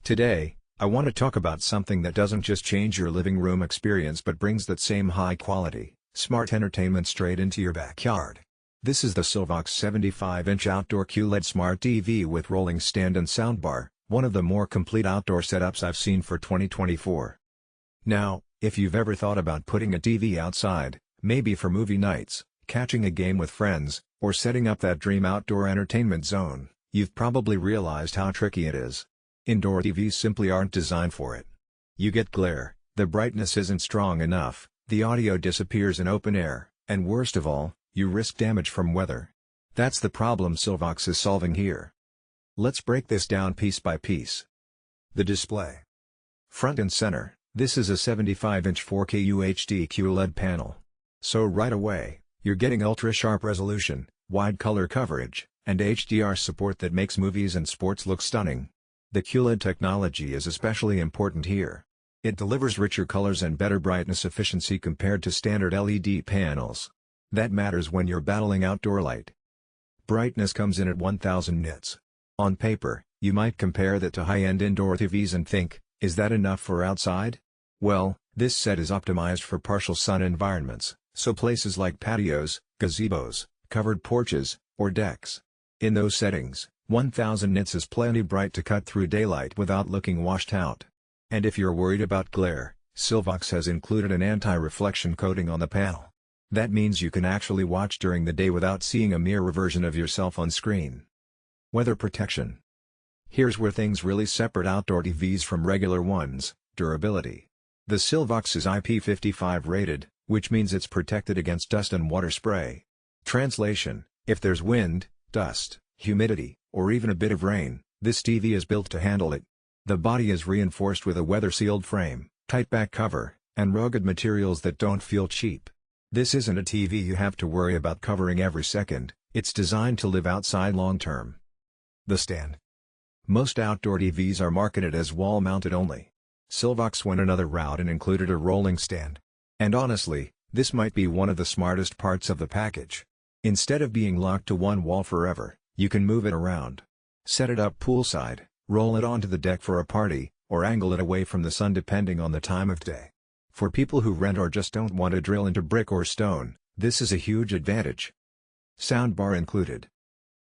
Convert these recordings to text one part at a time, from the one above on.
Today, I want to talk about something that doesn't just change your living room experience but brings that same high-quality, smart entertainment straight into your backyard. This is the SYLVOX 75-inch Outdoor QLED Smart TV with rolling stand and soundbar, one of the more complete outdoor setups I've seen for 2024. Now, if you've ever thought about putting a TV outside, maybe for movie nights, catching a game with friends, or setting up that dream outdoor entertainment zone, you've probably realized how tricky it is. Indoor TVs simply aren't designed for it. You get glare, the brightness isn't strong enough, the audio disappears in open air, and worst of all, you risk damage from weather. That's the problem SYLVOX is solving here. Let's break this down piece by piece. The display. Front and center, this is a 75-inch 4K UHD QLED panel. So right away, you're getting ultra-sharp resolution, wide color coverage, and HDR support that makes movies and sports look stunning. The QLED technology is especially important here. It delivers richer colors and better brightness efficiency compared to standard LED panels. That matters when you're battling outdoor light. Brightness comes in at 1000 nits. On paper, you might compare that to high-end indoor TVs and think, is that enough for outside? Well, this set is optimized for partial sun environments, so places like patios, gazebos, covered porches, or decks. In those settings, 1000 nits is plenty bright to cut through daylight without looking washed out. And if you're worried about glare, SYLVOX has included an anti-reflection coating on the panel. That means you can actually watch during the day without seeing a mirror version of yourself on screen. Weather protection. Here's where things really separate outdoor TVs from regular ones: durability. The SYLVOX is IP55 rated, which means it's protected against dust and water spray. Translation: if there's wind, dust, humidity, or even a bit of rain, this TV is built to handle it. The body is reinforced with a weather-sealed frame, tight back cover, and rugged materials that don't feel cheap. This isn't a TV you have to worry about covering every second, it's designed to live outside long-term. The stand. Most outdoor TVs are marketed as wall-mounted only. SYLVOX went another route and included a rolling stand. And honestly, this might be one of the smartest parts of the package. Instead of being locked to one wall forever, you can move it around. Set it up poolside, roll it onto the deck for a party, or angle it away from the sun depending on the time of day. For people who rent or just don't want to drill into brick or stone, this is a huge advantage. Soundbar included.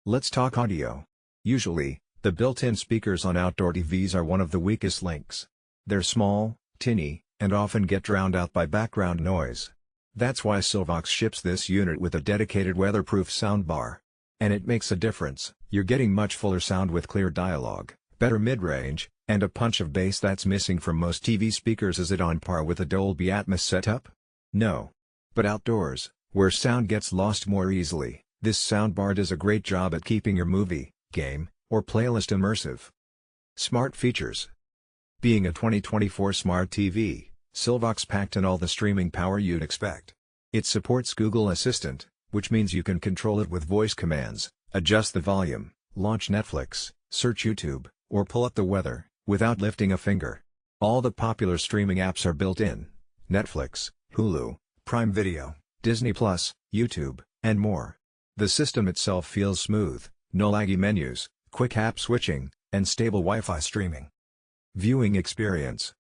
Let's talk audio. Usually, the built-in speakers on outdoor TVs are one of the weakest links. They're small, tinny, and often get drowned out by background noise. That's why SYLVOX ships this unit with a dedicated weatherproof soundbar. And it makes a difference. You're getting much fuller sound with clear dialogue, better mid-range, and a punch of bass that's missing from most TV speakers. Is it on par with a Dolby Atmos setup? No. But outdoors, where sound gets lost more easily, this soundbar does a great job at keeping your movie, game, or playlist immersive. Smart features. Being a 2024 smart TV, SYLVOX packed in all the streaming power you'd expect. It supports Google Assistant, which means you can control it with voice commands, adjust the volume, launch Netflix, search YouTube, or pull up the weather, without lifting a finger. All the popular streaming apps are built in: Netflix, Hulu, Prime Video, Disney+, YouTube, and more. The system itself feels smooth, no laggy menus, quick app switching, and stable Wi-Fi streaming. Viewing experience.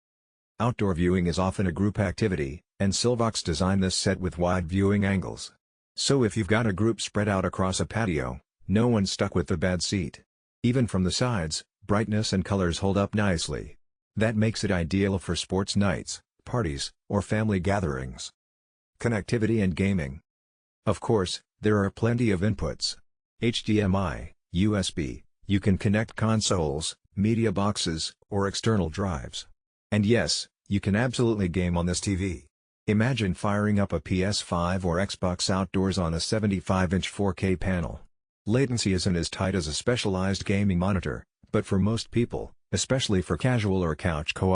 Outdoor viewing is often a group activity, and SYLVOX designed this set with wide viewing angles. So if you've got a group spread out across a patio, no one's stuck with the bad seat. Even from the sides, brightness and colors hold up nicely. That makes it ideal for sports nights, parties, or family gatherings. Connectivity and gaming. Of course, there are plenty of inputs. HDMI, USB, you can connect consoles, media boxes, or external drives. And yes, you can absolutely game on this TV. Imagine firing up a PS5 or Xbox outdoors on a 75-inch 4K panel. Latency isn't as tight as a specialized gaming monitor, but for most people, especially for casual or couch co-op